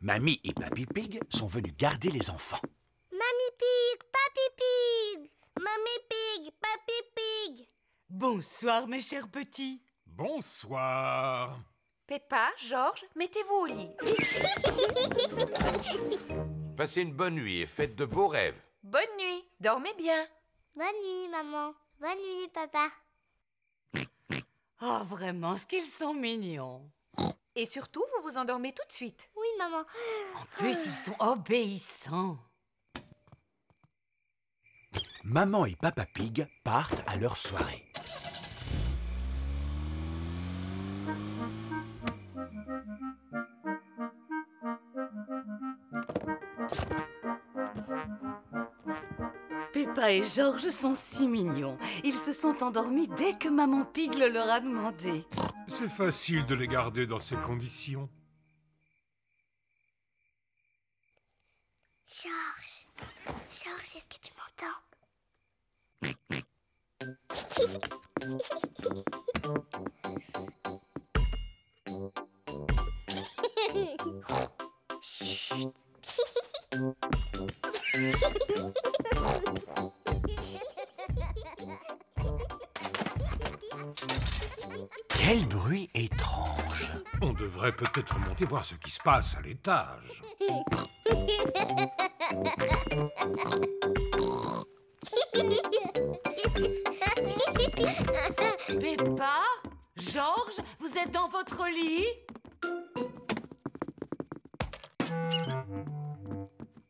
Mamie et Papy Pig sont venus garder les enfants. Mamie Pig, Papy Pig. Mamie Pig, Papy Pig. Bonsoir, mes chers petits. Bonsoir. Peppa, Georges, mettez-vous au lit. Passez une bonne nuit et faites de beaux rêves. Bonne nuit, dormez bien. Bonne nuit, maman. Bonne nuit, papa. Oh, vraiment, ce qu'ils sont mignons. Et surtout, vous vous endormez tout de suite. Oui, maman. En plus, ils sont obéissants. Maman et Papa Pig partent à leur soirée. Peppa et Georges sont si mignons. Ils se sont endormis dès que Maman Pig le leur a demandé. C'est facile de les garder dans ces conditions. Georges. Georges, est-ce que tu m'entends? Chut. Quel bruit étrange! On devrait peut-être monter voir ce qui se passe à l'étage. Peppa, Georges, vous êtes dans votre lit?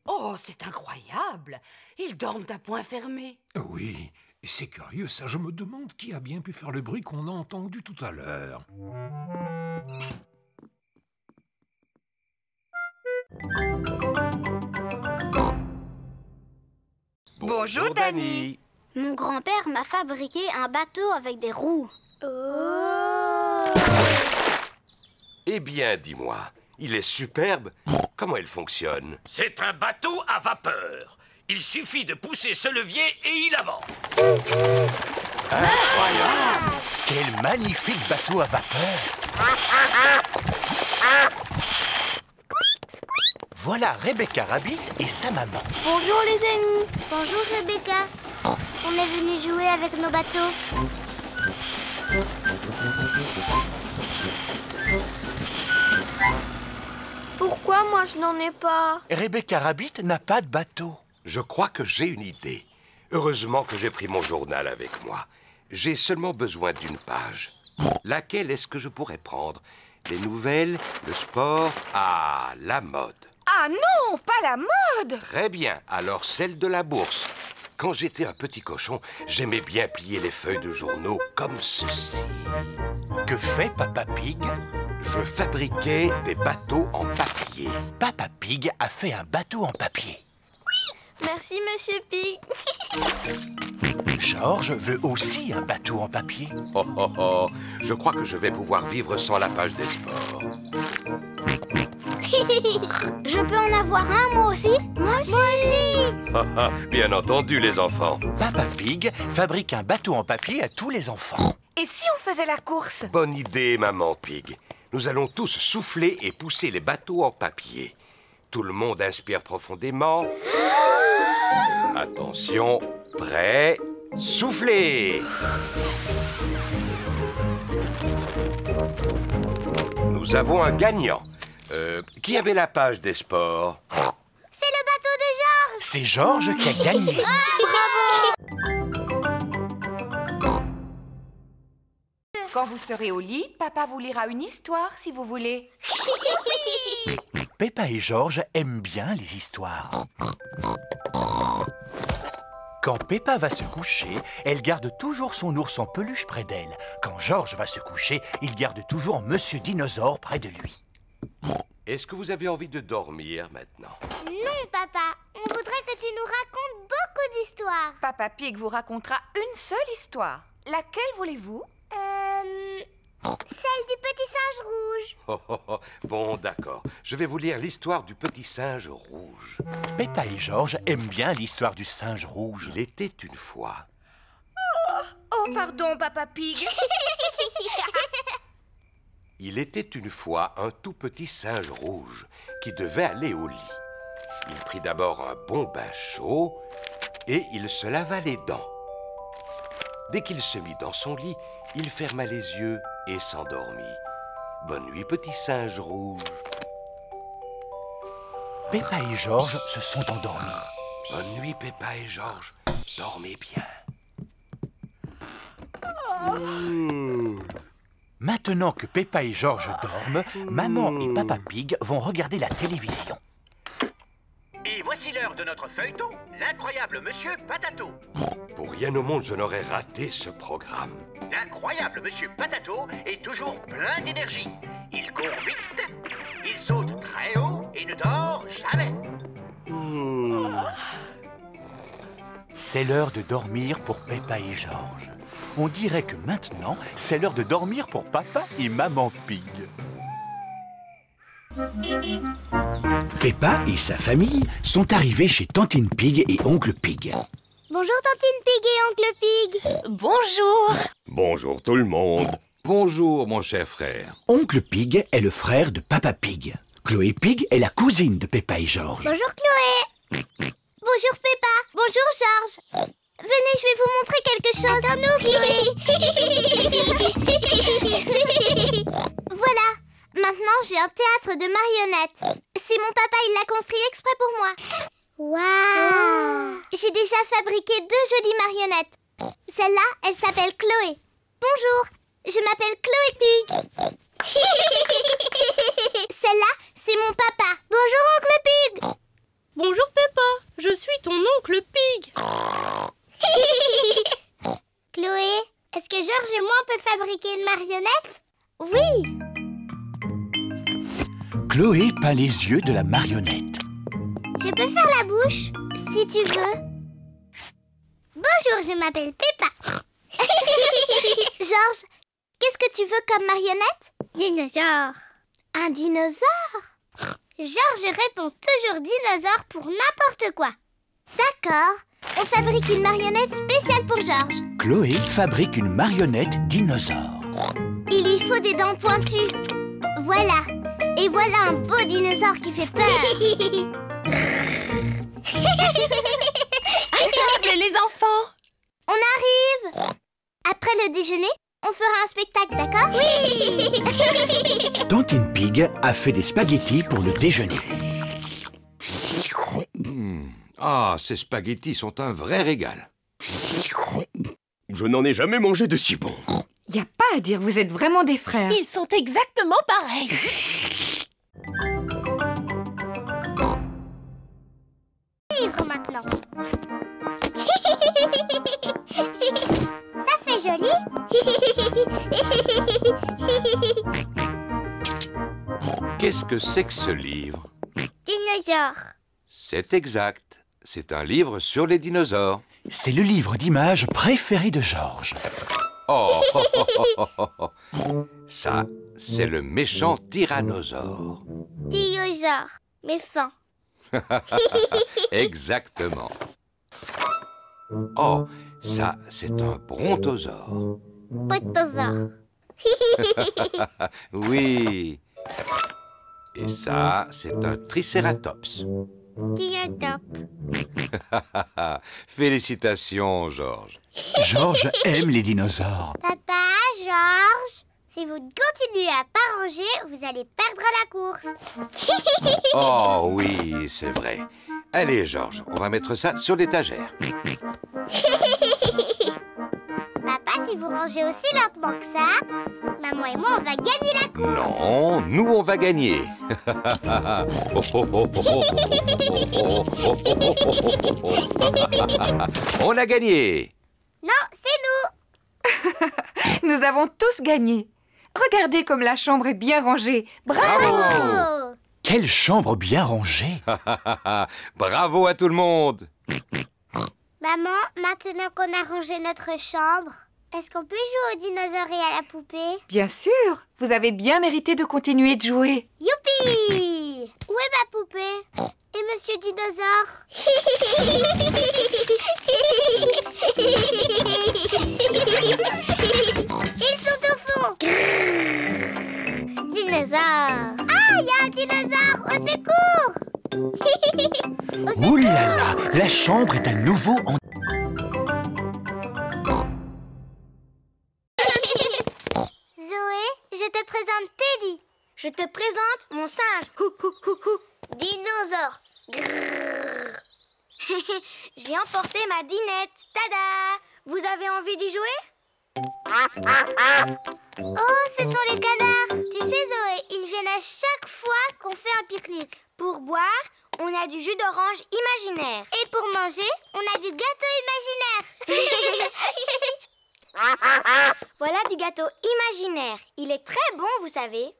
Oh, c'est incroyable! Ils dorment à point fermé. Oui, c'est curieux ça. Je me demande qui a bien pu faire le bruit qu'on a entendu tout à l'heure. Bonjour, Dani. Mon grand-père m'a fabriqué un bateau avec des roues. Oh! Eh bien, dis-moi, il est superbe. Comment il fonctionne? C'est un bateau à vapeur. Il suffit de pousser ce levier et il avance. Incroyable! Quel magnifique bateau à vapeur! Voilà Rebecca Rabbit et sa maman. Bonjour les amis. Bonjour Rebecca. On est venu jouer avec nos bateaux. Pourquoi moi je n'en ai pas? Rebecca Rabbit n'a pas de bateau. Je crois que j'ai une idée. Heureusement que j'ai pris mon journal avec moi. J'ai seulement besoin d'une page. Laquelle est-ce que je pourrais prendre? Les nouvelles, le sport, la mode. Ah non, pas la mode! Très bien, alors celle de la bourse. Quand j'étais un petit cochon, j'aimais bien plier les feuilles de journaux comme ceci. Que fait Papa Pig? Je fabriquais des bateaux en papier. Papa Pig a fait un bateau en papier. Merci Monsieur Pig. Georges veut aussi un bateau en papier. Oh oh oh, je crois que je vais pouvoir vivre sans la page des sports. Je peux en avoir un moi aussi? Moi aussi. Bien entendu les enfants. Papa Pig fabrique un bateau en papier à tous les enfants. Et si on faisait la course? Bonne idée, Maman Pig. Nous allons tous souffler et pousser les bateaux en papier. Tout le monde inspire profondément. Attention, prêt, soufflez. Nous avons un gagnant. Qui avait la page des sports? C'est le bateau de Georges. C'est Georges qui a gagné. Quand vous serez au lit, papa vous lira une histoire si vous voulez. Peppa et Georges aiment bien les histoires. Quand Peppa va se coucher, elle garde toujours son ours en peluche près d'elle. Quand Georges va se coucher, il garde toujours Monsieur Dinosaure près de lui. Est-ce que vous avez envie de dormir maintenant? Non, papa. On voudrait que tu nous racontes beaucoup d'histoires. Papa Pig vous racontera une seule histoire. Laquelle voulez-vous? Celle du petit singe rouge. Oh, oh, oh. Bon, d'accord. Je vais vous lire l'histoire du petit singe rouge. Peppa et Georges aiment bien l'histoire du singe rouge. Il était une fois. Oh, pardon, Papa Pig. Il était une fois un tout petit singe rouge qui devait aller au lit. Il prit d'abord un bon bain chaud et il se lava les dents. Dès qu'il se mit dans son lit, il ferma les yeux et s'endormit. Bonne nuit, petit singe rouge. Peppa et Georges se sont endormis. Bonne nuit, Peppa et Georges. Dormez bien. Maintenant que Peppa et Georges dorment, Maman et Papa Pig vont regarder la télévision. Et voici l'heure de notre feuilleton, l'incroyable Monsieur Patato. Pour rien au monde, je n'aurais raté ce programme. L'incroyable Monsieur Patato est toujours plein d'énergie. Il court vite, il saute très haut et ne dort jamais. C'est l'heure de dormir pour Peppa et Georges. On dirait que maintenant, c'est l'heure de dormir pour Papa et Maman Pig. Peppa et sa famille sont arrivés chez Tantine Pig et Oncle Pig. Bonjour Tantine Pig et Oncle Pig. Bonjour. Bonjour tout le monde. Bonjour mon cher frère. Oncle Pig est le frère de Papa Pig. Chloé Pig est la cousine de Peppa et Georges. Bonjour Chloé. Bonjour Peppa. Bonjour Georges. Venez, je vais vous montrer quelque chose. Attends-nous, Chloé. Voilà. Maintenant, j'ai un théâtre de marionnettes. C'est mon papa, il l'a construit exprès pour moi. Waouh! J'ai déjà fabriqué 2 jolies marionnettes. Celle-là, elle s'appelle Chloé. Bonjour, je m'appelle Chloé Pig. Celle-là, c'est mon papa. Bonjour, Oncle Pig. Bonjour, Peppa. Je suis ton oncle Pig. Chloé, est-ce que Georges et moi, on peut fabriquer une marionnette? Oui. Chloé peint les yeux de la marionnette. Je peux faire la bouche, si tu veux. Bonjour, je m'appelle Peppa. Georges, qu'est-ce que tu veux comme marionnette? Dinosaure. Un dinosaure? Georges répond toujours dinosaure pour n'importe quoi. D'accord, on fabrique une marionnette spéciale pour Georges. Chloé fabrique une marionnette dinosaure. Il lui faut des dents pointues. Voilà. Et voilà un beau dinosaure qui fait peur. Appelez les enfants. On arrive. Après le déjeuner, on fera un spectacle, d'accord? Oui. Tantine Pig a fait des spaghettis pour le déjeuner. Ah, ces spaghettis sont un vrai régal. Je n'en ai jamais mangé de si bon. Y a pas à dire, vous êtes vraiment des frères. Ils sont exactement pareils. Livre maintenant. Ça fait joli. Qu'est-ce que c'est que ce livre? Dinosaure. C'est exact. C'est un livre sur les dinosaures. C'est le livre d'images préféré de Georges. Oh, ça, c'est le méchant tyrannosaure. Dinosaure. Méchant. Exactement. Oh, ça, c'est un brontosaure. Potosaure. Oui. Et ça, c'est un tricératops. Dinosaure. Félicitations, Georges. Georges aime les dinosaures. Papa, Georges, si vous continuez à pas ranger, vous allez perdre la course. Oh oui, c'est vrai. Allez, Georges, on va mettre ça sur l'étagère. Papa, si vous rangez aussi lentement que ça, maman et moi, on va gagner la course. Non, nous, on va gagner. On a gagné. Non, c'est nous. Nous avons tous gagné. Regardez comme la chambre est bien rangée. Bravo! Oh. Quelle chambre bien rangée! Bravo à tout le monde. Maman, maintenant qu'on a rangé notre chambre, est-ce qu'on peut jouer aux dinosaures et à la poupée? Bien sûr, vous avez bien mérité de continuer de jouer. Youpi! Où est ma poupée? Et Monsieur Dinosaure? Ils sont au fond! dinosaure. Ah, il y a un dinosaure. Au secours. Ouh là là, la chambre est à nouveau en... Zoé, je te présente Teddy. Je te présente mon singe. Dinosaure. J'ai emporté ma dinette. Tada! Vous avez envie d'y jouer? Oh, ce sont les canards. Tu sais, Zoé, ils viennent à chaque fois qu'on fait un pique-nique. Pour boire, on a du jus d'orange imaginaire. Et pour manger, on a du gâteau imaginaire. Voilà du gâteau imaginaire. Il est très bon, vous savez.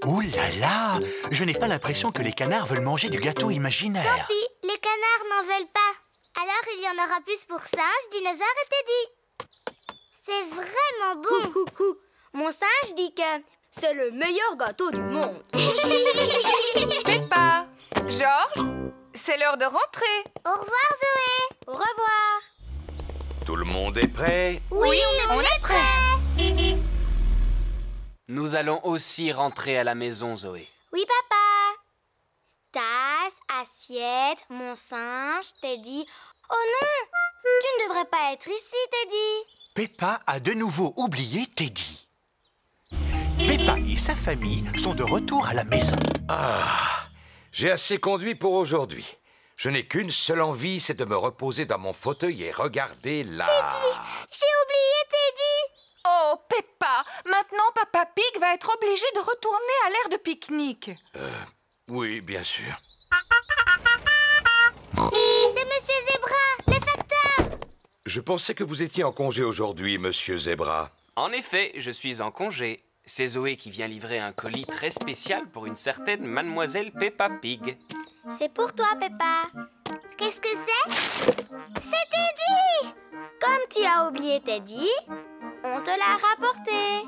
Ouh là là, je n'ai pas l'impression que les canards veulent manger du gâteau imaginaire. Tant pis, les canards n'en veulent pas. Alors il y en aura plus pour singe, dinosaure et Teddy. C'est vraiment bon. Mon singe dit que c'est le meilleur gâteau du monde. Peppa, Georges, c'est l'heure de rentrer. Au revoir, Zoé. Au revoir. Tout le monde est prêt? Oui, on est prêt. Nous allons aussi rentrer à la maison, Zoé. Oui, papa. Tasse, assiette, mon singe, Teddy. Oh non, tu ne devrais pas être ici, Teddy. Peppa a de nouveau oublié Teddy. Peppa et sa famille sont de retour à la maison. Ah, j'ai assez conduit pour aujourd'hui. Je n'ai qu'une seule envie, c'est de me reposer dans mon fauteuil et regarder là. Teddy, j'ai oublié Teddy. Oh, Peppa, maintenant Papa Pig va être obligé de retourner à l'aire de pique-nique. Oui, bien sûr. C'est Monsieur Zebra, le facteur. Je pensais que vous étiez en congé aujourd'hui, Monsieur Zebra. En effet, je suis en congé. C'est Zoé qui vient livrer un colis très spécial pour une certaine Mademoiselle Peppa Pig. C'est pour toi, Peppa. Qu'est-ce que c'est? C'est Teddy. Comme tu as oublié Teddy, on te l'a rapporté.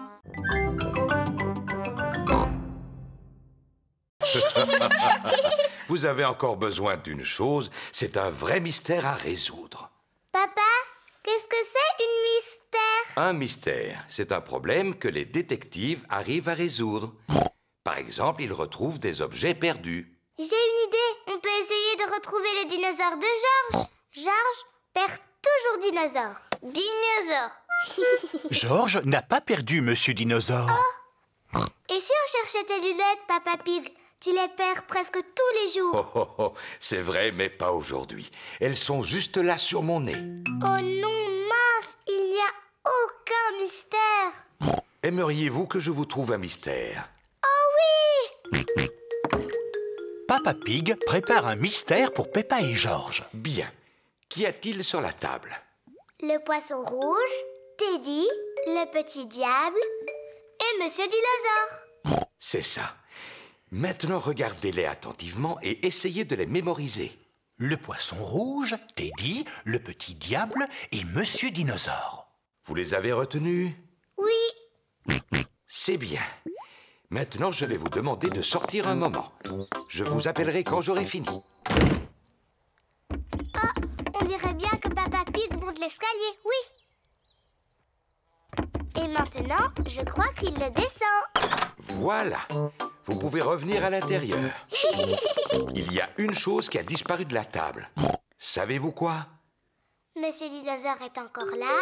Vous avez encore besoin d'une chose, c'est un vrai mystère à résoudre. Papa, qu'est-ce que c'est une mystère? Un mystère, c'est un problème que les détectives arrivent à résoudre. Par exemple, ils retrouvent des objets perdus. J'ai une idée. On peut essayer de retrouver le dinosaure de Georges. Georges perd toujours dinosaure. Dinosaure. Georges n'a pas perdu Monsieur Dinosaure. Oh. Et si on cherchait tes lunettes, Papa Pig? Tu les perds presque tous les jours. Oh, oh, oh, c'est vrai, mais pas aujourd'hui. Elles sont juste là sur mon nez. Oh non, mince, il n'y a aucun mystère. Aimeriez-vous que je vous trouve un mystère? Oh oui! Papa Pig prépare un mystère pour Peppa et Georges. Bien. Qu'y a-t-il sur la table? Le poisson rouge, Teddy, le petit diable et Monsieur Dinosaure. C'est ça. Maintenant, regardez-les attentivement et essayez de les mémoriser. Le poisson rouge, Teddy, le petit diable et Monsieur Dinosaure. Vous les avez retenus? Oui. C'est bien. Maintenant, je vais vous demander de sortir un moment. Je vous appellerai quand j'aurai fini. Oh, on dirait bien que Papa Pig monte l'escalier, oui. Et maintenant, je crois qu'il le descend. Voilà. Vous pouvez revenir à l'intérieur. Il y a une chose qui a disparu de la table. Savez-vous quoi? Monsieur Dinosaure est encore là,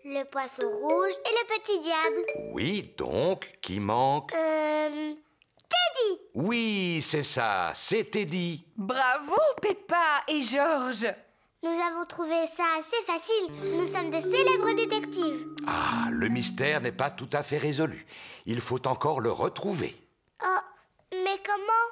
le poisson rouge et le petit diable. Oui, donc, qui manque? Teddy! Oui, c'est ça, c'est Teddy. Bravo, Peppa et Georges. Nous avons trouvé ça assez facile. Nous sommes de célèbres détectives. Ah, le mystère n'est pas tout à fait résolu. Il faut encore le retrouver. Oh, mais comment?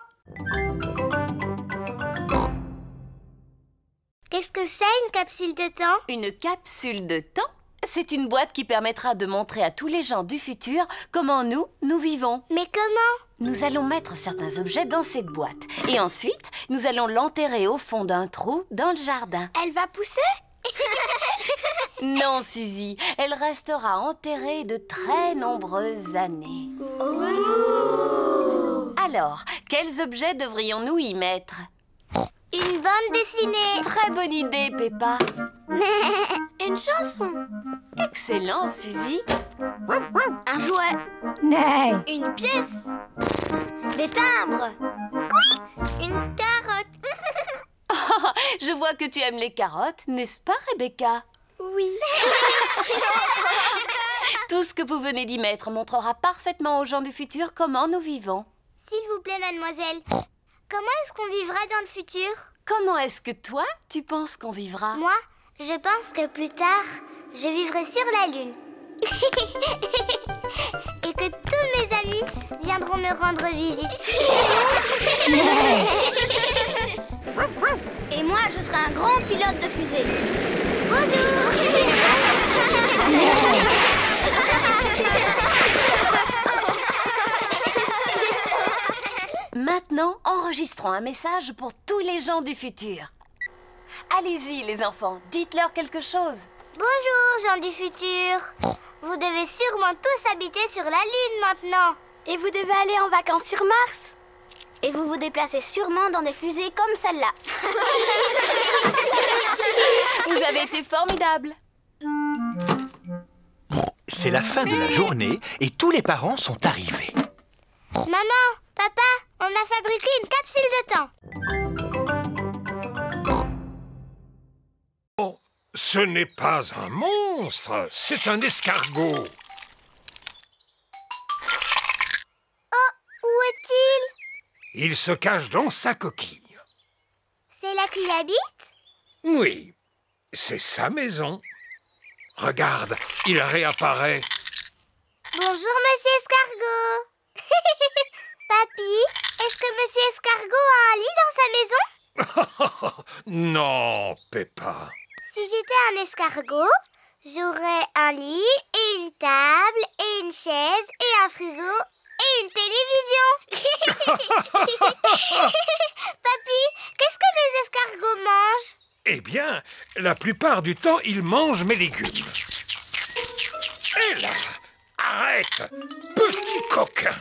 Qu'est-ce que c'est une capsule de temps? Une capsule de temps? C'est une boîte qui permettra de montrer à tous les gens du futur comment nous vivons. Mais comment? Nous allons mettre certains objets dans cette boîte. Et ensuite, nous allons l'enterrer au fond d'un trou dans le jardin. Elle va pousser? Non, Suzy, elle restera enterrée de très nombreuses années. Alors, quels objets devrions-nous y mettre? Une bande dessinée. Très bonne idée, Peppa. Une chanson. Excellent, Suzy. Un jouet. Une pièce. Des timbres. Une carotte. Je vois que tu aimes les carottes, n'est-ce pas, Rebecca? Oui. Tout ce que vous venez d'y mettre montrera parfaitement aux gens du futur comment nous vivons. S'il vous plaît, mademoiselle. Comment est-ce qu'on vivra dans le futur? Comment est-ce que toi, tu penses qu'on vivra? Moi, je pense que plus tard, je vivrai sur la Lune. Et que tous mes amis viendront me rendre visite. Et moi, je serai un grand pilote de fusée. Bonjour. Maintenant, enregistrons un message pour tous les gens du futur. Allez-y, les enfants, dites-leur quelque chose. Bonjour, gens du futur. Vous devez sûrement tous habiter sur la Lune maintenant. Et vous devez aller en vacances sur Mars. Et vous vous déplacez sûrement dans des fusées comme celle-là. Vous avez été formidables. C'est la fin de la journée et tous les parents sont arrivés. Maman, papa, on a fabriqué une capsule de temps. Oh, ce n'est pas un monstre, c'est un escargot. Oh, où est-il? Il se cache dans sa coquille. C'est là qu'il habite? Oui, c'est sa maison. Regarde, il réapparaît. Bonjour, monsieur escargot. Papy, est-ce que monsieur escargot a un lit dans sa maison? Non, Peppa. Si j'étais un escargot, j'aurais un lit et une table et une chaise et un frigo et une télévision. Papy, qu'est-ce que les escargots mangent? Eh bien, la plupart du temps, ils mangent mes légumes. Et là, arrête, petit coquin.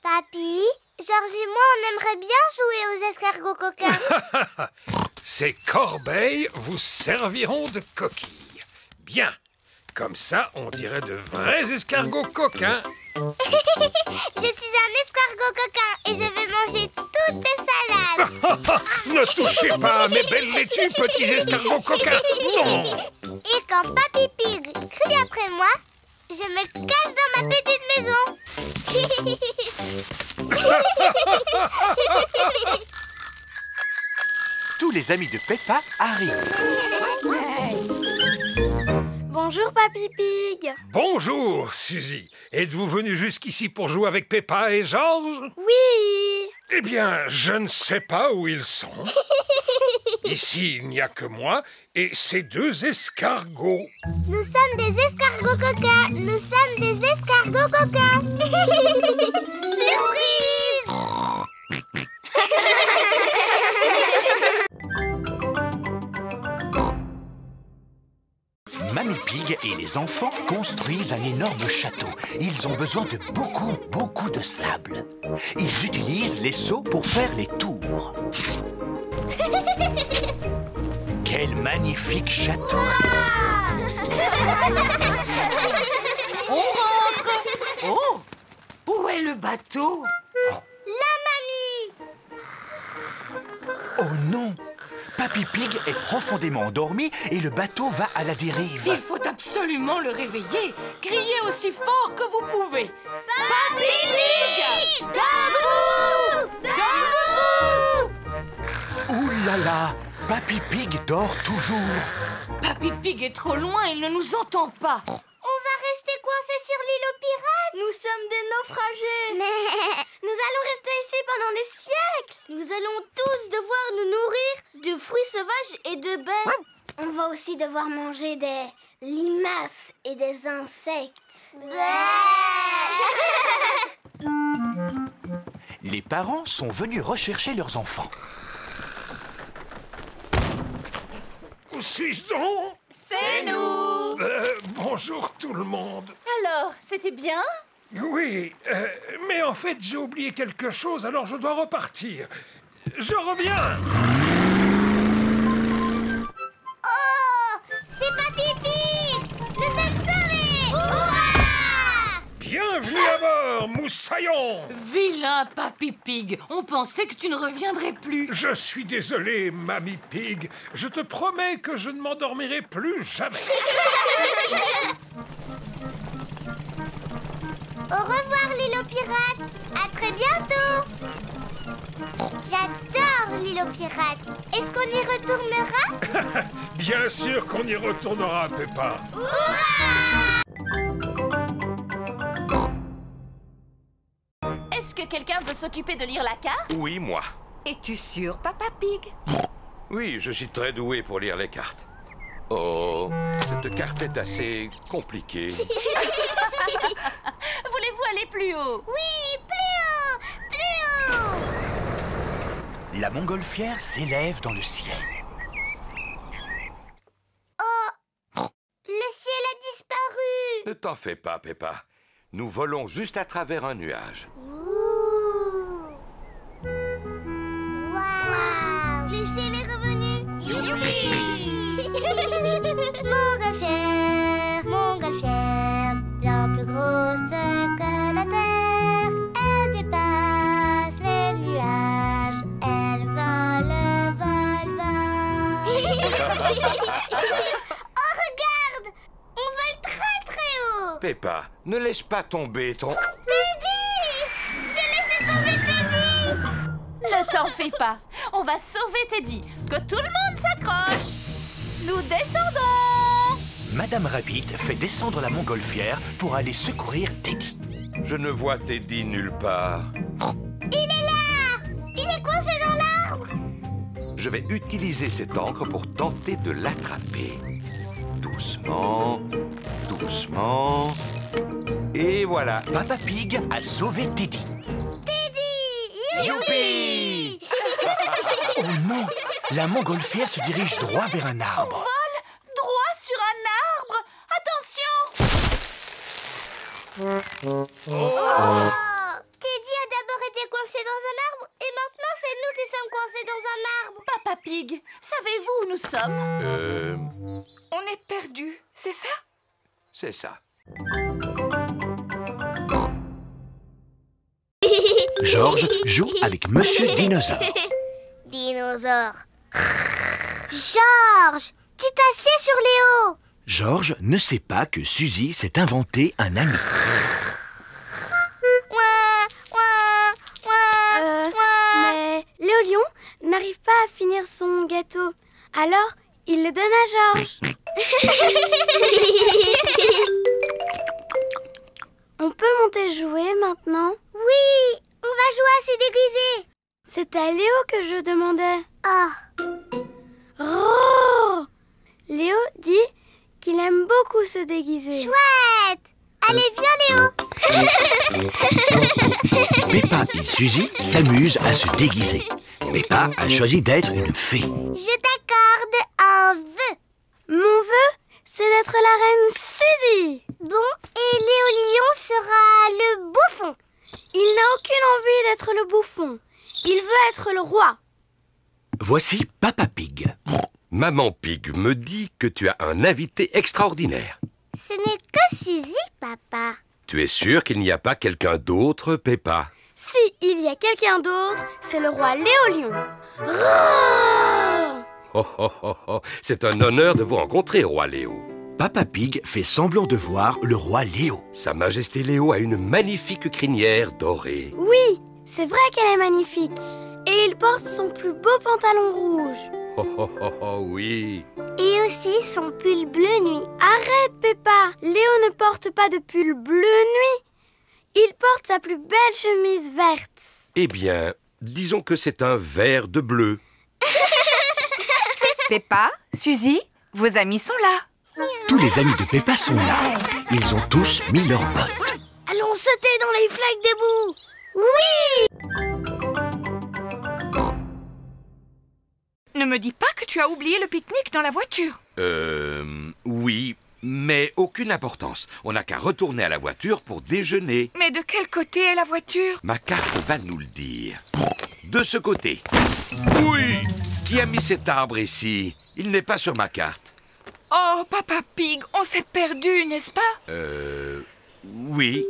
Papy, Georges et moi, on aimerait bien jouer aux escargots coquins. Ces corbeilles vous serviront de coquilles. Bien, comme ça, on dirait de vrais escargots coquins. Je suis un escargot coquin et je vais manger toutes tes salades. Ne touchez pas à mes belles laitues, petits escargots coquins. Non. Et quand Papy Pig crie après moi, je me cache dans ma petite maison. Tous les amis de Peppa arrivent. Bonjour, Papy Pig. Bonjour, Suzy. Êtes-vous venu jusqu'ici pour jouer avec Peppa et Georges? Oui. Eh bien, je ne sais pas où ils sont. Ici, il n'y a que moi et ces deux escargots. Nous sommes des escargots coquins. Nous sommes des escargots coquins. Surprise! Mamie Pig et les enfants construisent un énorme château. Ils ont besoin de beaucoup de sable. Ils utilisent les seaux pour faire les tours. Quel magnifique château! On rentre! Oh! Où est le bateau? La mamie! Oh non! Papy Pig est profondément endormi et le bateau va à la dérive. Il faut absolument le réveiller. Criez aussi fort que vous pouvez. Papy Pig! Debout! Debout! Ouh là là! Papy Pig dort toujours. Papy Pig est trop loin, il ne nous entend pas. On va rester coincés sur l'île aux pirates. Nous sommes des naufragés. Mais nous allons rester ici pendant des siècles. Nous allons tous devoir nous nourrir de fruits sauvages et de baies. On va aussi devoir manger des limaces et des insectes. Les parents sont venus rechercher leurs enfants. Où suis-je donc? C'est nous. Bonjour tout le monde. Alors, c'était bien? Oui, mais en fait, j'ai oublié quelque chose, alors je dois repartir. Je reviens. Oh, c'est Papy Pig. Nous sommes sauvés. Hurrah! Bienvenue à bord, moussaillon. Vilain Papy Pig, on pensait que tu ne reviendrais plus. Je suis désolé, Mamie Pig. Je te promets que je ne m'endormirai plus jamais. Au revoir, l'île aux pirates. À très bientôt. J'adore l'île aux pirates. Est-ce qu'on y retournera? Bien sûr qu'on y retournera, Peppa. Est-ce que quelqu'un veut s'occuper de lire la carte? Oui, moi. Es-tu sûr, Papa Pig? Oui, je suis très doué pour lire les cartes. Oh, cette carte est assez compliquée. Voulez-vous aller plus haut? Oui, plus haut, plus haut. La montgolfière s'élève dans le ciel. Oh, le ciel a disparu. Ne t'en fais pas, Peppa. Nous volons juste à travers un nuage. Waouh! Le ciel est revenu. Youpi! Montgolfière, bien plus grosse que la terre. Elle dépasse les nuages. Elle vole, vole, vole. Oh, regarde! On vole très très haut. Peppa, ne laisse pas tomber ton... Teddy! J'ai laissé tomber Teddy! Ne t'en fais pas. On va sauver Teddy. Que tout le monde s'accroche. Nous descendons. Madame Rabbit fait descendre la montgolfière pour aller secourir Teddy. Je ne vois Teddy nulle part. Il est là! Il est coincé dans l'arbre! Je vais utiliser cette encre pour tenter de l'attraper. Doucement, doucement... Et voilà. Papa Pig a sauvé Teddy. Teddy! Youpi! Oh non! La montgolfière se dirige droit vers un arbre. Vole droit sur un arbre. Attention! Oh! Teddy a d'abord été coincé dans un arbre et maintenant c'est nous qui sommes coincés dans un arbre. Papa Pig, savez-vous où nous sommes? On est perdus, c'est ça? C'est ça. Georges joue avec Monsieur Dinosaure. Dinosaure. Georges, tu t'assieds sur Léo. Georges ne sait pas que Suzy s'est inventé un ami. Mais Léo Lion n'arrive pas à finir son gâteau. Alors, il le donne à Georges. On peut monter jouer maintenant? Oui, on va jouer à se déguiser. C'est à Léo que je demandais. Oh. Léo dit qu'il aime beaucoup se déguiser. Chouette. Allez, viens Léo. Peppa et Suzy s'amusent à se déguiser. Peppa a choisi d'être une fée. Je t'accorde un vœu. Mon vœu, c'est d'être la reine Suzy. Bon, et Léo Lion sera le bouffon. Il n'a aucune envie d'être le bouffon. Il veut être le roi. Voici Papa Pig. Maman Pig me dit que tu as un invité extraordinaire. Ce n'est que Suzy, papa. Tu es sûr qu'il n'y a pas quelqu'un d'autre, Peppa? Si il y a quelqu'un d'autre, c'est le roi Léo Lion. Roar! Oh, oh, oh, oh. C'est un honneur de vous rencontrer, roi Léo. Papa Pig fait semblant de voir le roi Léo. Sa Majesté Léo a une magnifique crinière dorée. Oui, c'est vrai qu'elle est magnifique. Et il porte son plus beau pantalon rouge. Oh, oh, oh, oh, oui. Et aussi son pull bleu nuit. Arrête, Peppa. Léo ne porte pas de pull bleu nuit. Il porte sa plus belle chemise verte. Eh bien, disons que c'est un vert de bleu. Peppa, Suzy, vos amis sont là. Tous les amis de Peppa sont là. Ils ont tous mis leurs bottes. Allons sauter dans les flaques d'éboue. Oui! Ne me dis pas que tu as oublié le pique-nique dans la voiture. Oui, mais aucune importance. On n'a qu'à retourner à la voiture pour déjeuner. Mais de quel côté est la voiture? Ma carte va nous le dire. De ce côté. Oui! Qui a mis cet arbre ici? Il n'est pas sur ma carte. Oh, Papa Pig, on s'est perdu, n'est-ce pas? Oui.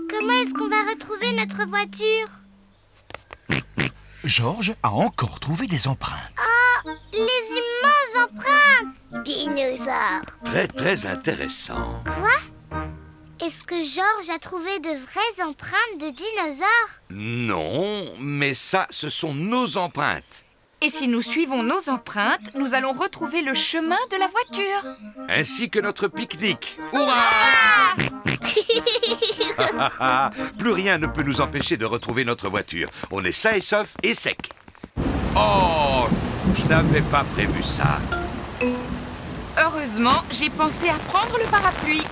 Comment est-ce qu'on va retrouver notre voiture? Georges a encore trouvé des empreintes. Oh, les immenses empreintes! Dinosaures. Très, très intéressant. Quoi? Est-ce que Georges a trouvé de vraies empreintes de dinosaures? Non, mais ça, ce sont nos empreintes. Et si nous suivons nos empreintes, nous allons retrouver le chemin de la voiture. Ainsi que notre pique-nique. Hurrah! Plus rien ne peut nous empêcher de retrouver notre voiture. On est sain et sauf et sec. Oh, je n'avais pas prévu ça. Heureusement, j'ai pensé à prendre le parapluie.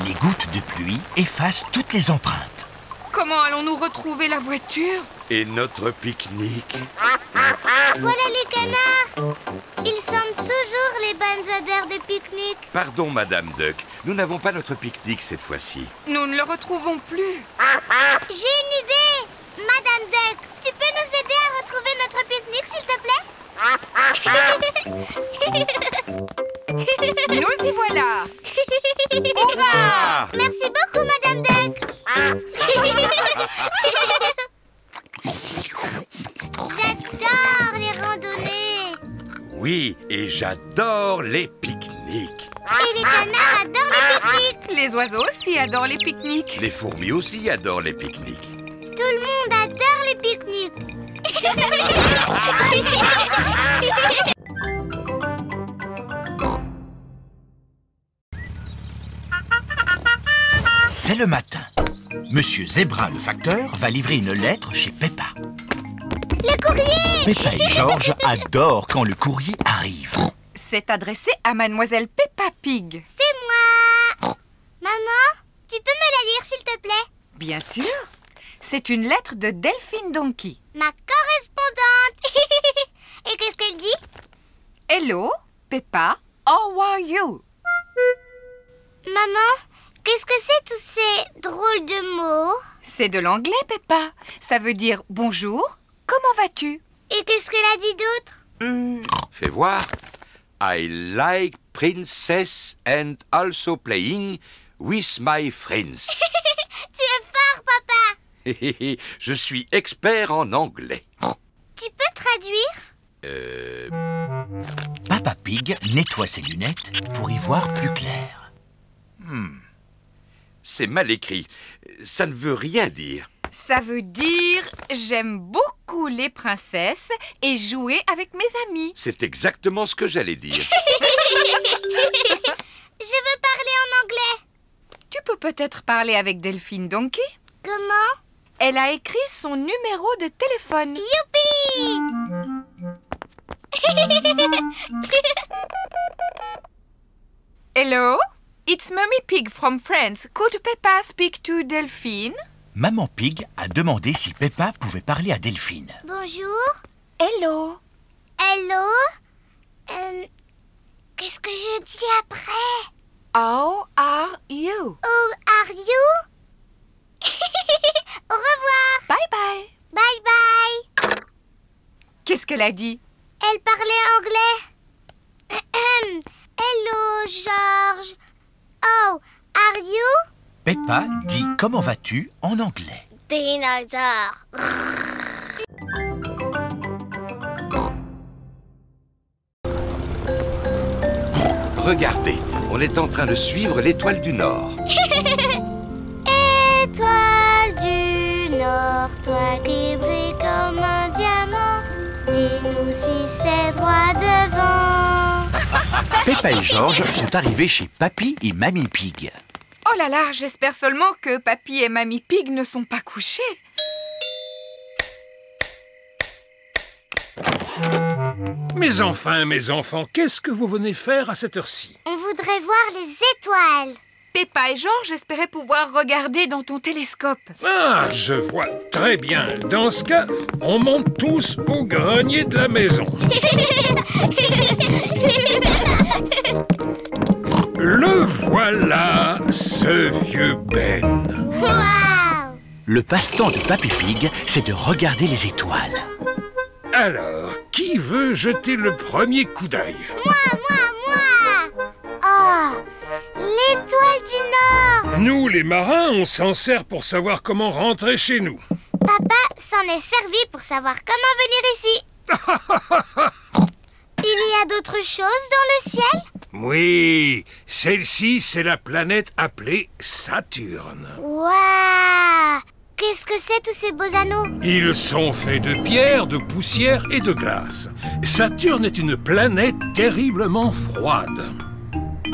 Les gouttes de pluie effacent toutes les empreintes. Comment allons-nous retrouver la voiture? Et notre pique-nique? Voilà les canards! Ils sentent toujours les bonnes odeurs de pique-nique. Pardon, Madame Duck, nous n'avons pas notre pique-nique cette fois-ci. Nous ne le retrouvons plus. J'ai une idée! Madame Duck, tu peux nous aider à retrouver notre pique-nique, s'il te plaît? Nous y voilà! Hurrah! Merci beaucoup, Madame Duck! J'adore les randonnées! Oui, et j'adore les pique-niques. Et les canards adorent les pique-niques! Les oiseaux aussi adorent les pique-niques. Les fourmis aussi adorent les pique-niques. Tout le monde adore les pique-niques! C'est le matin. Monsieur Zébra, le facteur, va livrer une lettre chez Peppa. Le courrier! Peppa et Georges adorent quand le courrier arrive. C'est adressé à Mademoiselle Peppa Pig. C'est moi! Maman, tu peux me la lire, s'il te plaît? Bien sûr. C'est une lettre de Delphine Donkey. Ma correspondante! Et qu'est-ce qu'elle dit? Hello, Peppa, how are you? Maman, qu'est-ce que c'est tous ces drôles de mots? C'est de l'anglais, Peppa. Ça veut dire bonjour, comment vas-tu? Et qu'est-ce qu'elle a dit d'autre? Fais voir. I like princess and also playing with my friends. Tu es fort, papa! Je suis expert en anglais. Tu peux traduire? Papa Pig nettoie ses lunettes pour y voir plus clair. C'est mal écrit. Ça ne veut rien dire. Ça veut dire j'aime beaucoup les princesses et jouer avec mes amis. C'est exactement ce que j'allais dire. Je veux parler en anglais. Tu peux peut-être parler avec Delphine Donkey? Comment? Elle a écrit son numéro de téléphone. Youpi! Hello? It's Mummy Pig from France. Could Peppa speak to Delphine? Maman Pig a demandé si Peppa pouvait parler à Delphine. Bonjour. Hello. Hello. Qu'est-ce que je dis après? How are you? How are you? Au revoir. Bye bye. Bye bye. Qu'est-ce qu'elle a dit? Elle parlait anglais. Hello, Georges. Oh, are you? Peppa dit « Comment vas-tu » en anglais. Dinosaure. Regardez, on est en train de suivre l'étoile du Nord. Étoile du Nord, toi qui brilles comme un diamant, dis-nous si c'est droit devant. Peppa et Georges sont arrivés chez Papy et Mamie Pig. Oh là là, j'espère seulement que Papy et Mamie Pig ne sont pas couchés. Mais enfin, mes enfants, qu'est-ce que vous venez faire à cette heure-ci? On voudrait voir les étoiles. Peppa et Georges espéraient pouvoir regarder dans ton télescope. Ah, je vois très bien. Dans ce cas, on monte tous au grenier de la maison. Le voilà, ce vieux Ben. Waouh! Le passe-temps de Papy Pig, c'est de regarder les étoiles. Alors, qui veut jeter le premier coup d'œil? Moi! Oh, l'étoile du Nord! Nous, les marins, on s'en sert pour savoir comment rentrer chez nous. Papa s'en est servi pour savoir comment venir ici. Il y a d'autres choses dans le ciel? Oui, celle-ci, c'est la planète appelée Saturne. Waouh! Qu'est-ce que c'est tous ces beaux anneaux? Ils sont faits de pierre, de poussière et de glace. Saturne est une planète terriblement froide.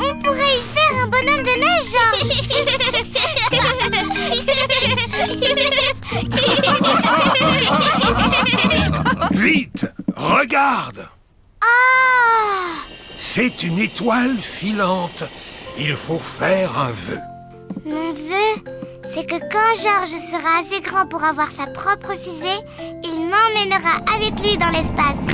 On pourrait y faire un bonhomme de neige, Georges. Vite, regarde. Ah! C'est une étoile filante. Il faut faire un vœu. Mon vœu, c'est que quand Georges sera assez grand pour avoir sa propre fusée, il m'emmènera avec lui dans l'espace.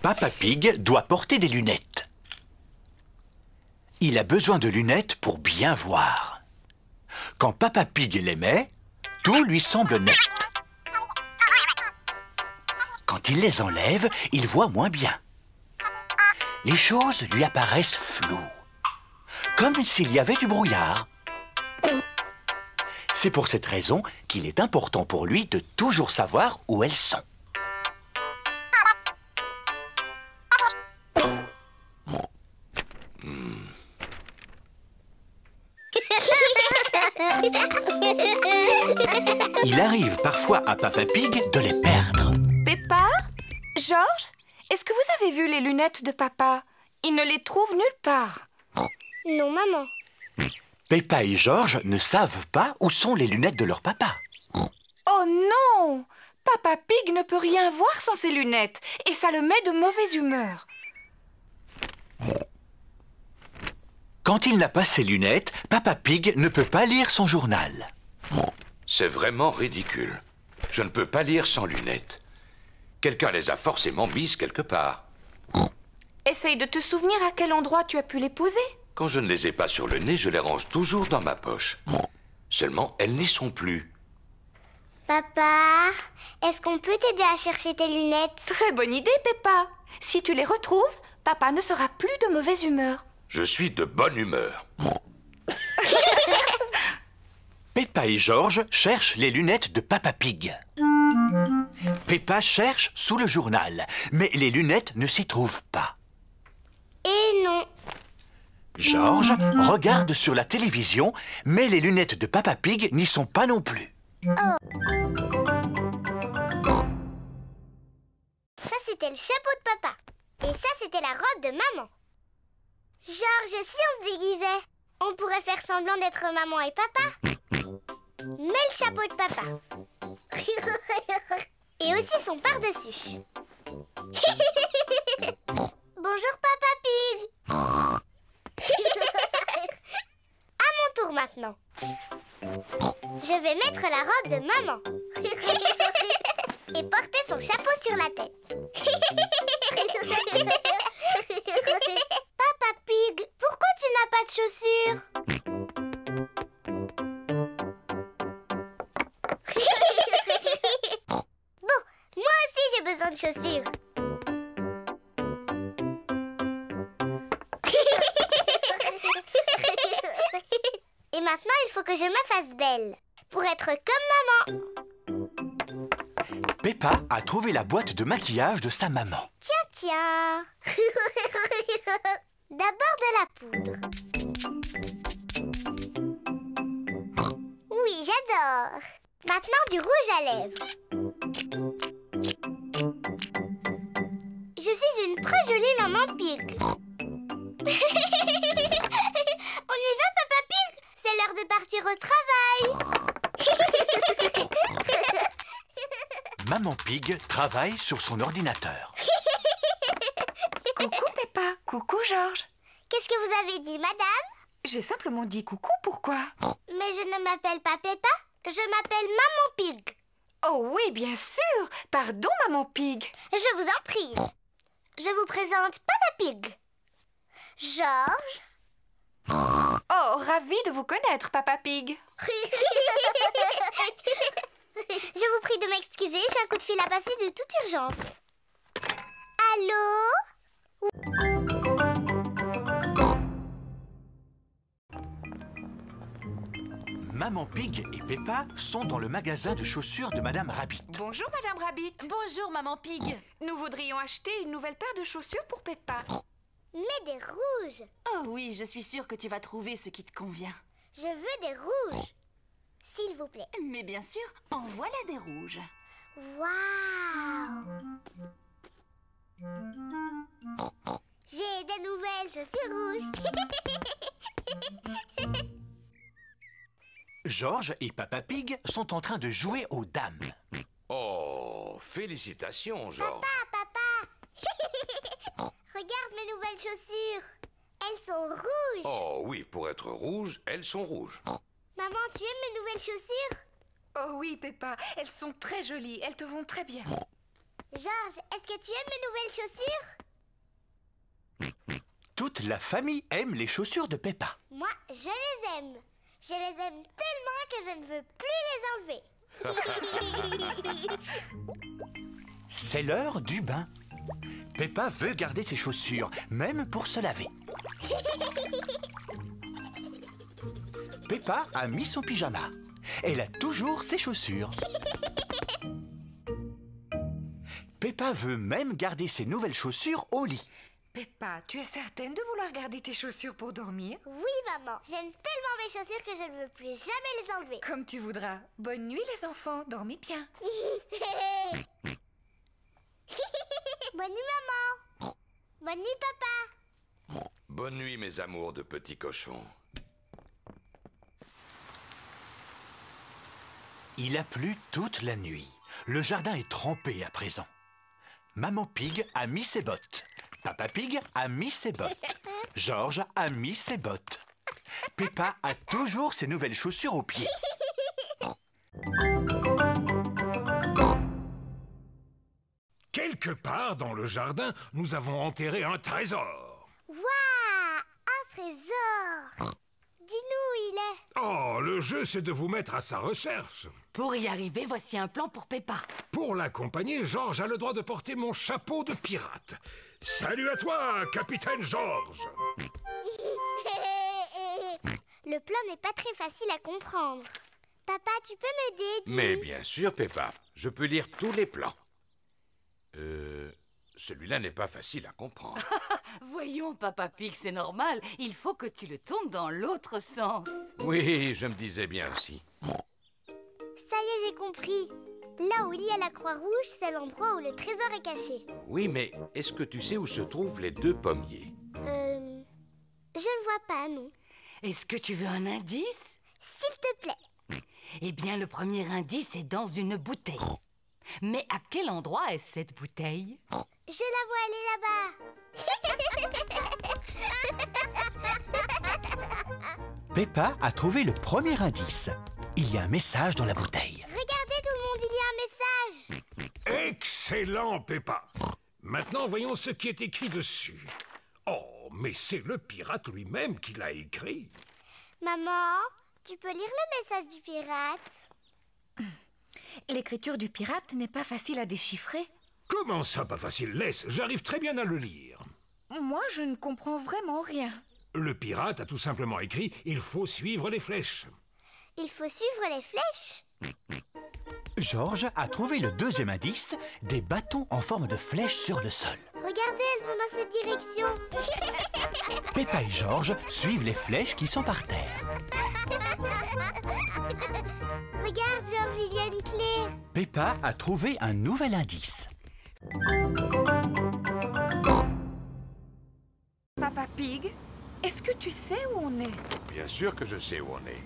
Papa Pig doit porter des lunettes. Il a besoin de lunettes pour bien voir. Quand Papa Pig les met, tout lui semble net. Quand il les enlève, il voit moins bien. Les choses lui apparaissent floues, comme s'il y avait du brouillard. C'est pour cette raison qu'il est important pour lui de toujours savoir où elles sont. Il arrive parfois à Papa Pig de les perdre. Peppa? Georges? Est-ce que vous avez vu les lunettes de papa? Il ne les trouve nulle part. Non, maman. Peppa et Georges ne savent pas où sont les lunettes de leur papa. Oh non! Papa Pig ne peut rien voir sans ses lunettes et ça le met de mauvaise humeur. Quand il n'a pas ses lunettes, Papa Pig ne peut pas lire son journal. C'est vraiment ridicule. Je ne peux pas lire sans lunettes. Quelqu'un les a forcément mises quelque part. Essaye de te souvenir à quel endroit tu as pu les poser. Quand je ne les ai pas sur le nez, je les range toujours dans ma poche. Seulement, elles n'y sont plus. Papa, est-ce qu'on peut t'aider à chercher tes lunettes? Très bonne idée, Peppa. Si tu les retrouves, papa ne sera plus de mauvaise humeur. Je suis de bonne humeur. Peppa et Georges cherchent les lunettes de Papa Pig. Peppa cherche sous le journal, mais les lunettes ne s'y trouvent pas. Et non. Georges regarde sur la télévision, mais les lunettes de Papa Pig n'y sont pas non plus. Ça, c'était le chapeau de papa. Et ça, c'était la robe de maman. Georges, si on se déguisait, on pourrait faire semblant d'être maman et papa. Mets le chapeau de papa. Et aussi son par-dessus. Bonjour, Papa Pig. À mon tour maintenant. Je vais mettre la robe de maman. Et porter son chapeau sur la tête. Papa Pig, pourquoi tu n'as pas de chaussures? Bon, moi aussi j'ai besoin de chaussures. Et maintenant, il faut que je me fasse belle pour être comme maman. Peppa a trouvé la boîte de maquillage de sa maman. Tiens. D'abord de la poudre. Oui, j'adore. Maintenant, du rouge à lèvres. Je suis une très jolie maman Pig. On y va, Papa Pig? C'est l'heure de partir au travail. Maman Pig travaille sur son ordinateur. Coucou, Peppa. Coucou, Georges. Qu'est-ce que vous avez dit, madame? J'ai simplement dit coucou, pourquoi? Mais je ne m'appelle pas Peppa, je m'appelle Maman Pig. Oh oui, bien sûr. Pardon, Maman Pig. Je vous en prie. Je vous présente Papa Pig. Georges. Oh, ravi de vous connaître, Papa Pig. Je vous prie de m'excuser, j'ai un coup de fil à passer de toute urgence. Allô? Maman Pig et Peppa sont dans le magasin de chaussures de Madame Rabbit. Bonjour, Madame Rabbit. Bonjour, Maman Pig. Nous voudrions acheter une nouvelle paire de chaussures pour Peppa. Mais des rouges. Oh oui, je suis sûre que tu vas trouver ce qui te convient. Je veux des rouges. S'il vous plaît. Mais bien sûr, en voilà des rouges. Waouh! J'ai des nouvelles chaussures rouges. Georges et Papa Pig sont en train de jouer aux dames. Oh, félicitations, Georges. Papa! Regarde mes nouvelles chaussures. Elles sont rouges. Oh oui, pour être rouges, elles sont rouges. Maman, tu aimes mes nouvelles chaussures? Oh oui, Peppa, elles sont très jolies, elles te vont très bien. Georges, est-ce que tu aimes mes nouvelles chaussures? Toute la famille aime les chaussures de Peppa. Moi, je les aime. Je les aime tellement que je ne veux plus les enlever. C'est l'heure du bain. Peppa veut garder ses chaussures, même pour se laver. Peppa a mis son pyjama. Elle a toujours ses chaussures. Peppa veut même garder ses nouvelles chaussures au lit. Peppa, tu es certaine de vouloir garder tes chaussures pour dormir? Oui, maman. J'aime tellement mes chaussures que je ne veux plus jamais les enlever. Comme tu voudras. Bonne nuit, les enfants. Dormez bien. Bonne nuit, maman. Bonne nuit, papa. Bonne nuit, mes amours de petits cochons. Il a plu toute la nuit. Le jardin est trempé à présent. Maman Pig a mis ses bottes. Papa Pig a mis ses bottes. Georges a mis ses bottes. Peppa a toujours ses nouvelles chaussures aux pieds. Quelque part dans le jardin, nous avons enterré un trésor. Waouh! Un trésor! Dis-nous où il est. Oh, le jeu, c'est de vous mettre à sa recherche. Pour y arriver, voici un plan pour Peppa. Pour l'accompagner, Georges a le droit de porter mon chapeau de pirate. Salut à toi, capitaine Georges. Le plan n'est pas très facile à comprendre. Papa, tu peux m'aider, dis? Mais bien sûr, Peppa. Je peux lire tous les plans. Celui-là n'est pas facile à comprendre. Voyons, Papa Pig, c'est normal. Il faut que tu le tournes dans l'autre sens. Oui, je me disais bien aussi. Ça y est, j'ai compris. Là où il y a la croix rouge, c'est l'endroit où le trésor est caché. Oui, mais est-ce que tu sais où se trouvent les deux pommiers? Je ne vois pas, non. Est-ce que tu veux un indice? S'il te plaît. Eh bien, le premier indice est dans une bouteille. Mais à quel endroit est cette bouteille? Je la vois aller là-bas. Peppa a trouvé le premier indice. Il y a un message dans la bouteille. Regardez tout le monde, il y a un message. Excellent, Peppa. Maintenant, voyons ce qui est écrit dessus. Oh, mais c'est le pirate lui-même qui l'a écrit. Maman, tu peux lire le message du pirate? L'écriture du pirate n'est pas facile à déchiffrer. Comment ça, pas facile? Laisse, j'arrive très bien à le lire. Moi, je ne comprends vraiment rien. Le pirate a tout simplement écrit « Il faut suivre les flèches ». Il faut suivre les flèches? Georges a trouvé le deuxième indice, des bâtons en forme de flèche sur le sol. Regardez, elles vont dans cette direction. Peppa et Georges suivent les flèches qui sont par terre. Regarde, Georges, il y a une clé. Peppa a trouvé un nouvel indice. Papa Pig, est-ce que tu sais où on est? Bien sûr que je sais où on est.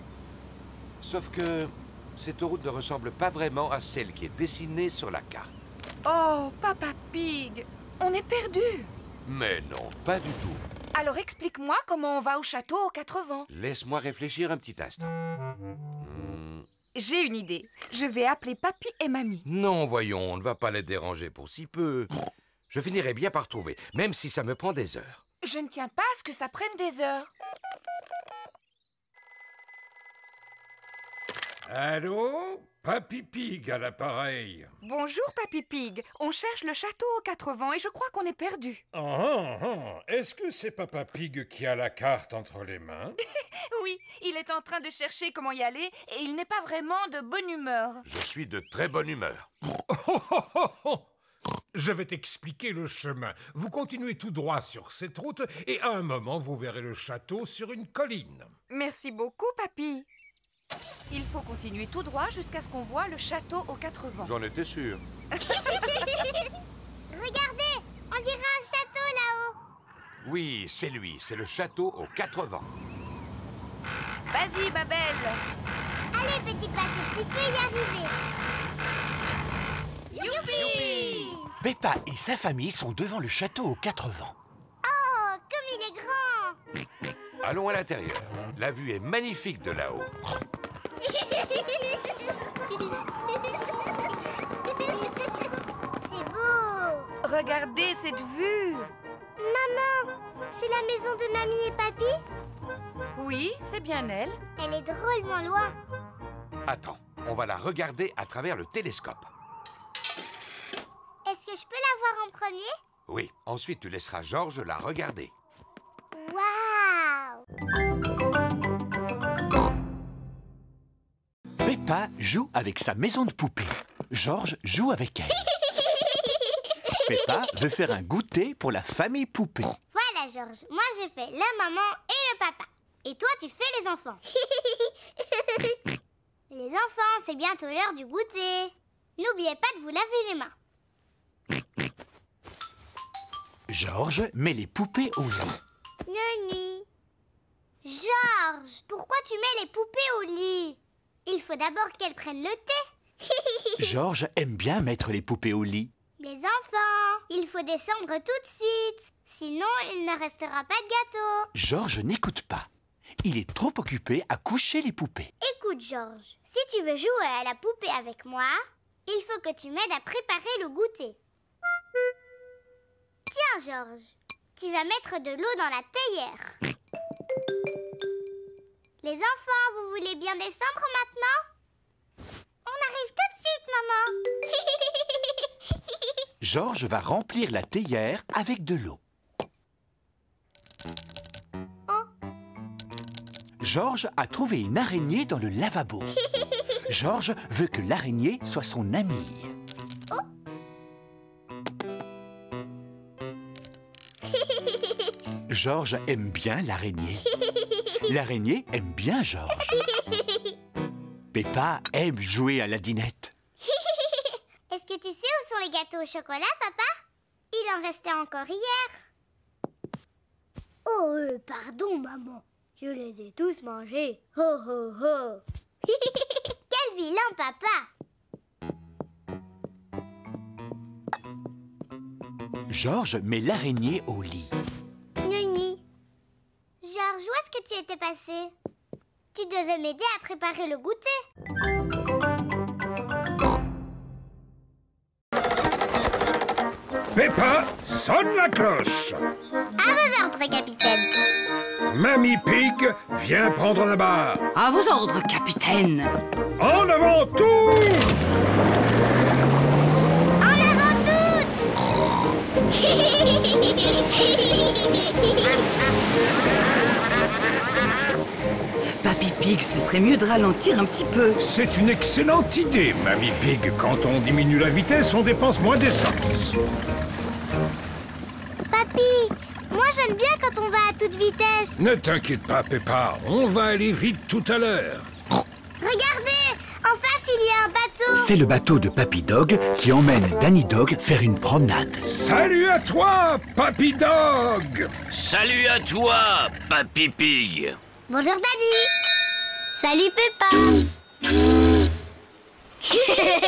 Sauf que cette route ne ressemble pas vraiment à celle qui est dessinée sur la carte. Oh, Papa Pig, on est perdu. Mais non, pas du tout. Alors explique-moi comment on va au château aux 4 vents. Laisse-moi réfléchir un petit instant. J'ai une idée. Je vais appeler Papy et Mamie. Non, voyons, on ne va pas les déranger pour si peu. Je finirai bien par trouver, même si ça me prend des heures. Je ne tiens pas à ce que ça prenne des heures. Allô? Papy Pig à l'appareil. Bonjour, Papy Pig. On cherche le château aux 4 vents et je crois qu'on est perdu. Est-ce que c'est Papa Pig qui a la carte entre les mains? Oui, il est en train de chercher comment y aller et il n'est pas vraiment de bonne humeur. Je suis de très bonne humeur. Je vais t'expliquer le chemin. Vous continuez tout droit sur cette route et à un moment, vous verrez le château sur une colline. Merci beaucoup, Papy. Il faut continuer tout droit jusqu'à ce qu'on voit le château aux 4 vents. J'en étais sûr. Regardez, on dirait un château là-haut. Oui, c'est lui, c'est le château aux 4 vents. Vas-y, ma belle. Allez, petit Patouf, tu peux y arriver. Youpi! Peppa et sa famille sont devant le château aux 4 vents. Oh, comme il est grand! Allons à l'intérieur. La vue est magnifique de là-haut. C'est beau! Regardez cette vue! Maman, c'est la maison de Mamie et Papy? Oui, c'est bien elle. Elle est drôlement loin. Attends, on va la regarder à travers le télescope. Est-ce que je peux la voir en premier? Oui, ensuite tu laisseras Georges la regarder. Waouh! Peppa joue avec sa maison de poupée. Georges joue avec elle. Peppa veut faire un goûter pour la famille poupée. Voilà, Georges. Moi, j'ai fait la maman et le papa. Et toi, tu fais les enfants. Les enfants, c'est bientôt l'heure du goûter. N'oubliez pas de vous laver les mains. Georges met les poupées au lit. Nuit. Georges, pourquoi tu mets les poupées au lit? Il faut d'abord qu'elles prennent le thé. Georges aime bien mettre les poupées au lit. Les enfants, il faut descendre tout de suite. Sinon, il ne restera pas de gâteau. Georges n'écoute pas. Il est trop occupé à coucher les poupées. Écoute, Georges, si tu veux jouer à la poupée avec moi, il faut que tu m'aides à préparer le goûter. Tiens, Georges, tu vas mettre de l'eau dans la théière. Les enfants, vous voulez bien descendre maintenant? On arrive tout de suite, maman. Georges va remplir la théière avec de l'eau. Georges a trouvé une araignée dans le lavabo. Georges veut que l'araignée soit son amie. Georges aime bien l'araignée. L'araignée aime bien Georges. Peppa aime jouer à la dinette. Est-ce que tu sais où sont les gâteaux au chocolat, papa? Il en restait encore hier. Oh, pardon, maman. Je les ai tous mangés. Ho, ho, ho. Quel vilain papa! Georges met l'araignée au lit. Nuit. Georges, où est-ce que tu étais passé? Tu devais m'aider à préparer le goûter. Peppa, sonne la cloche. À vos ordres, capitaine. Mamie Pig, viens prendre la barre. À vos ordres, capitaine. En avant tous! En avant toutes! Papy Pig, ce serait mieux de ralentir un petit peu. C'est une excellente idée, Mamie Pig. Quand on diminue la vitesse, on dépense moins d'essence. Papy, moi j'aime bien quand on va à toute vitesse. Ne t'inquiète pas, Peppa. On va aller vite tout à l'heure. Regardez, en face il y a un bateau. C'est le bateau de Papy Dog qui emmène Danny Dog faire une promenade. Salut à toi, Papy Dog. Salut à toi, Papy Pig. Bonjour Danny. Salut Peppa.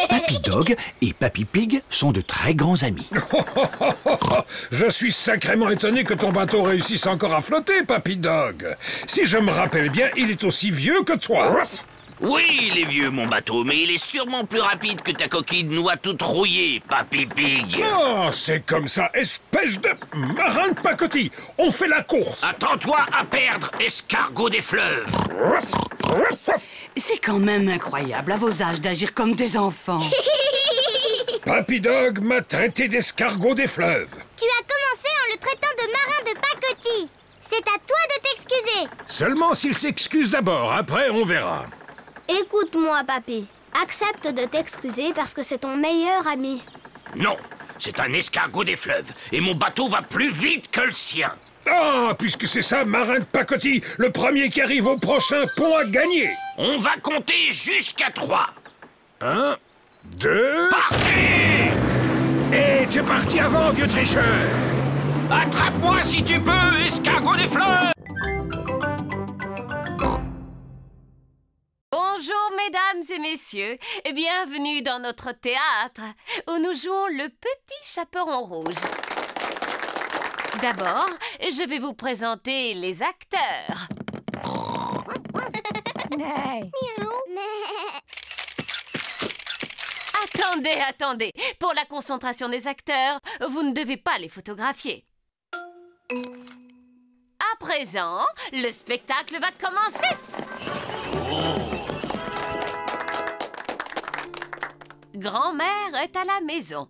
Papy Dog et Papy Pig sont de très grands amis. Je suis sacrément étonné que ton bateau réussisse encore à flotter, Papy Dog. Si je me rappelle bien, il est aussi vieux que toi. Oui, il est vieux, mon bateau, mais il est sûrement plus rapide que ta coquille de noix toute rouillée, Papy Pig. Oh, c'est comme ça, espèce de marin de pacotille. On fait la course. Attends-toi à perdre, escargot des fleuves. C'est quand même incroyable à vos âges d'agir comme des enfants. Papy Dog m'a traité d'escargot des fleuves. Tu as commencé en le traitant de marin de pacotille. C'est à toi de t'excuser. Seulement s'il s'excuse d'abord, après on verra. Écoute-moi, papy. Accepte de t'excuser parce que c'est ton meilleur ami. Non, c'est un escargot des fleuves, et mon bateau va plus vite que le sien. Ah, puisque c'est ça, marin de pacotille, le premier qui arrive au prochain pont a gagné. On va compter jusqu'à 3. 1, 2... Partez! Et tu es parti avant, vieux tricheur. Attrape-moi si tu peux, escargot des fleuves! Bonjour mesdames et messieurs, et bienvenue dans notre théâtre où nous jouons le Petit Chaperon Rouge. D'abord, je vais vous présenter les acteurs. Attendez. Pour la concentration des acteurs, vous ne devez pas les photographier. À présent, le spectacle va commencer. Grand-mère est à la maison.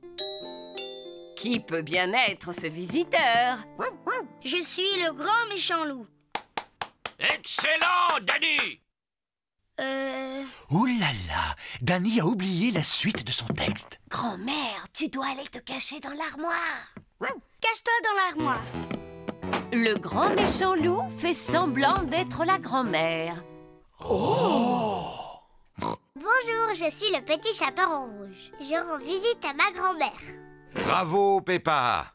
Qui peut bien être ce visiteur? Je suis le grand méchant loup. Excellent, Danny! Ouh là là, Danny a oublié la suite de son texte. Grand-mère, tu dois aller te cacher dans l'armoire. Cache-toi dans l'armoire. Le grand méchant loup fait semblant d'être la grand-mère. Bonjour, je suis le Petit Chaperon Rouge. Je rends visite à ma grand-mère. Bravo, Peppa.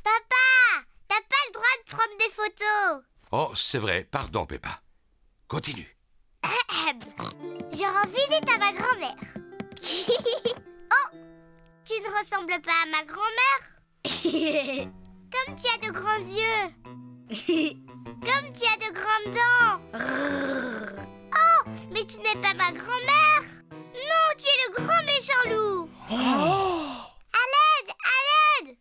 Papa, t'as pas le droit de prendre des photos. Oh, c'est vrai, pardon, Peppa. Continue. Je rends visite à ma grand-mère. Oh, tu ne ressembles pas à ma grand-mère. Comme tu as de grands yeux. Comme tu as de grandes dents. Oh, mais tu n'es pas ma grand-mère. Non, tu es le grand méchant loup. À l'aide, à l'aide.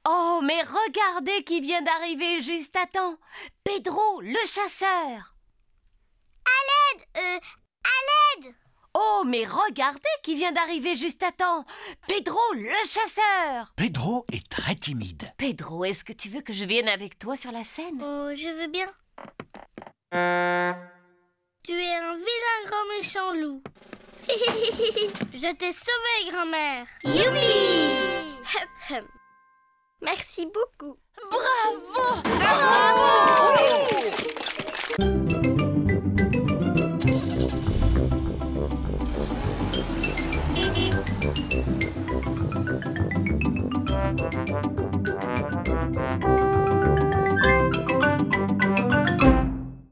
Oh, mais regardez qui vient d'arriver juste à temps. Pedro, le chasseur. À l'aide. Oh, mais regardez qui vient d'arriver juste à temps. Pedro, le chasseur. Pedro est très timide. Pedro, est-ce que tu veux que je vienne avec toi sur la scène? Oh, je veux bien. Tu es un vilain grand méchant loup. Je t'ai sauvé, grand-mère. Youpi! Merci beaucoup. Bravo! Bravo!